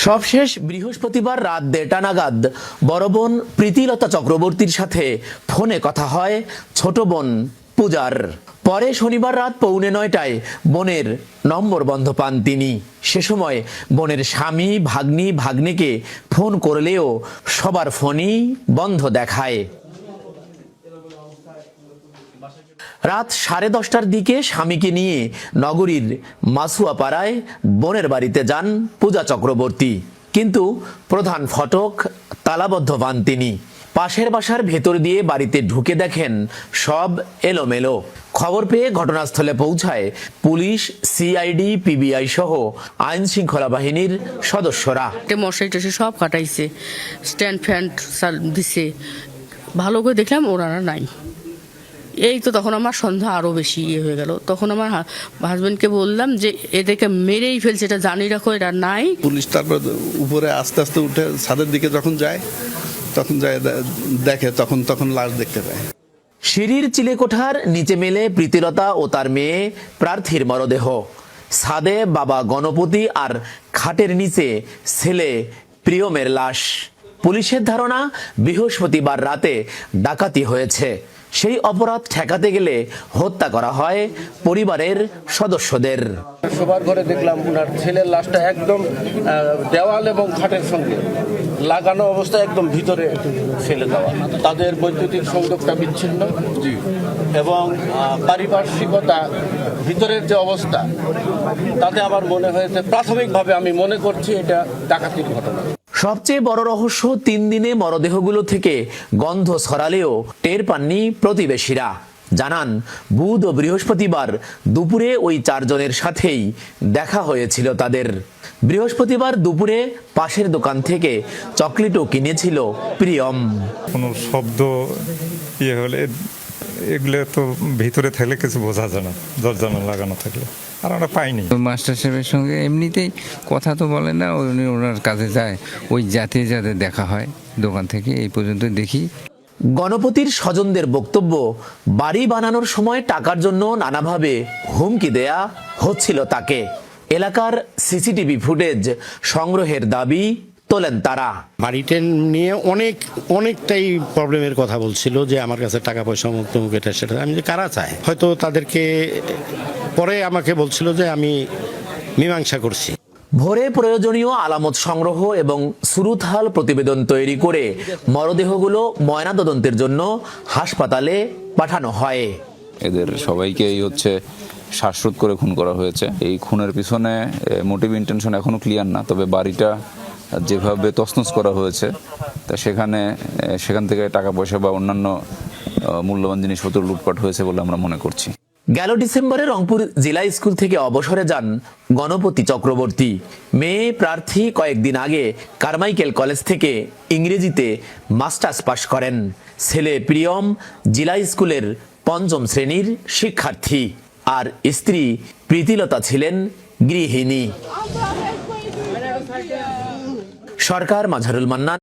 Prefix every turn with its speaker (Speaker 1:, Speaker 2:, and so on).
Speaker 1: সবশেষ বৃহস্পতিবার রাত ১:৩০ নাগাদ বড় বোন প্রীতিলতা চক্রবর্তীর সাথে ফোনে কথা হয় ছোট বোন পূজার। পরে শনিবার রাত ৮:৩০টায় বোনের নম্বর বন্ধ পান তিনি। সে সময় বোনের স্বামী ভাগ্নি ভাগ্নেকে ফোন করলেও সবার ফোনই বন্ধ দেখায়। রাত 10:30টার দিকে স্বামীকে নিয়ে নগরীর মাসুয়াপাড়ায় বোনের বাড়িতে যান পূজা চক্রবর্তী, কিন্তু প্রধান ফটক তালাবদ্ধ পান তিনি। পাশের বাসার ভেতর দিয়ে বাড়িতে ঢুকে দেখেন সব এলোমেলো। খবর পেয়ে ঘটনাস্থলে পৌঁছায় পুলিশ, সিআইডি, পিবিআই সহ আইন শৃঙ্খলা বাহিনীর সদস্যরা।
Speaker 2: মশারি টশারি সব কাটাইছে, স্ট্যান্ড ফ্যান দিছে, ভালো করে দেখলাম ওনারা নাই। এই তো তখন আমার সন্ধ্যা আরও বেশি হয়ে গেল। তখন আমার হাজব্যান্ডকে বললাম যে এদেরকে মেরেই ফেলছে, এটা জানি রাখো, এটা নাই।
Speaker 3: পুলিশ তারপর উপরে আস্তে আস্তে উঠে ছাদের দিকে যখন যায় দেখে তখন লাশ দেখতে পায়।
Speaker 1: সিঁড়ির চিলেকোঠার নিচে মেলে প্রীতিলতা ও তার মেয়ে প্রার্থীর মরদেহ। ছাদে বাবা গণপতি আর খাটের নিচে ছেলে প্রিয়মের লাশ। পুলিশের ধারণা বৃহস্পতিবার রাতে ডাকাতি হয়েছে। সেই অপরাধ ঠেকাতে গেলে হত্যা করা হয় পরিবারের সদস্যদের।
Speaker 4: শোবার ঘরে দেখলাম ওনার ছেলের লাশটা একদম দেওয়াল এবং খাটের সঙ্গে লাগানো অবস্থায় একদম ভিতরে ফেলে দেওয়া। তাদের বৈদ্যুতিক সংযোগটা বিচ্ছিন্ন এবং পারিপার্শ্বিকতা ভিতরের যে অবস্থা, তাতে আমার মনে হয়েছে, প্রাথমিকভাবে আমি মনে করছি এটা ডাকাতির ঘটনা।
Speaker 1: সবচেয়ে বড় রহস্য, 3 দিনে মরদেহগুলো থেকে গন্ধ ছড়ালেও টের পাননি প্রতিবেশীরা। জানান, বুধ ও বৃহস্পতিবার দুপুরে ওই 4 জনের সাথেই দেখা হয়েছিল তাদের। বৃহস্পতিবার দুপুরে পাশের দোকান থেকে চকলেটও কিনেছিল প্রিয়ম।
Speaker 5: কোনো শব্দ হলে এগুলো তো ভিতরে থাকলে কিছু বোঝা যায় না, দরজা লাগানো থাকলে, আর আমরা পাইনি।
Speaker 6: মাস্টার সাহেবের সঙ্গে এমনিতেই কথা তো বলে না, উনি ওনার কাজে যায়, ওই জাতে দেখা হয় দোকান থেকে, এই পর্যন্ত দেখি।
Speaker 1: গণপতির স্বজনদের বক্তব্য, বাড়ি বানানোর সময় টাকার জন্য নানাভাবে হুমকি দেয়া হচ্ছিল তাকে। এলাকার সিসিটিভি ফুটেজ সংগ্রহের দাবি তোলেন তারা।
Speaker 4: বাড়িটা নিয়ে অনেকটাই প্রবলেমের কথা বলছিল, যে আমার কাছে টাকা পয়সা মুক্ত এটা সেটা। আমি যে কারা চায়, হয়তো তাদেরকে পরে আমাকে বলছিল যে আমি মীমাংসা করছি।
Speaker 1: ভোরে প্রয়োজনীয় আলামত সংগ্রহ এবং সুরুতহাল প্রতিবেদন তৈরি করে মরদেহগুলো ময়নাতদন্তের জন্য হাসপাতালে পাঠানো হয়।
Speaker 7: এদের সবাইকেই শ্বাসরোধ করে খুন করা হয়েছে। এই খুনের পিছনে মোটিভ ইন্টেনশন এখনো ক্লিয়ার না, তবে বাড়িটা যেভাবে তছনছ করা হয়েছে তা সেখান থেকে টাকা পয়সা বা অন্যান্য মূল্যবান জিনিসপত্র লুটপাট হয়েছে বলে আমরা মনে করছি।
Speaker 1: গেল ডিসেম্বরে রংপুর জেলা স্কুল থেকে অবসরে যান গণপতি চক্রবর্তী। মেয়ে প্রার্থী কয়েকদিন আগে কারমাইকেল কলেজ থেকে ইংরেজিতে মাস্টার্স পাশ করেন। ছেলে প্রিয়ম জেলা স্কুলের 5ম শ্রেণীর শিক্ষার্থী, আর স্ত্রী প্রীতিলতা ছিলেন গৃহিণী। সরকার, মাজহারুল মান্নান।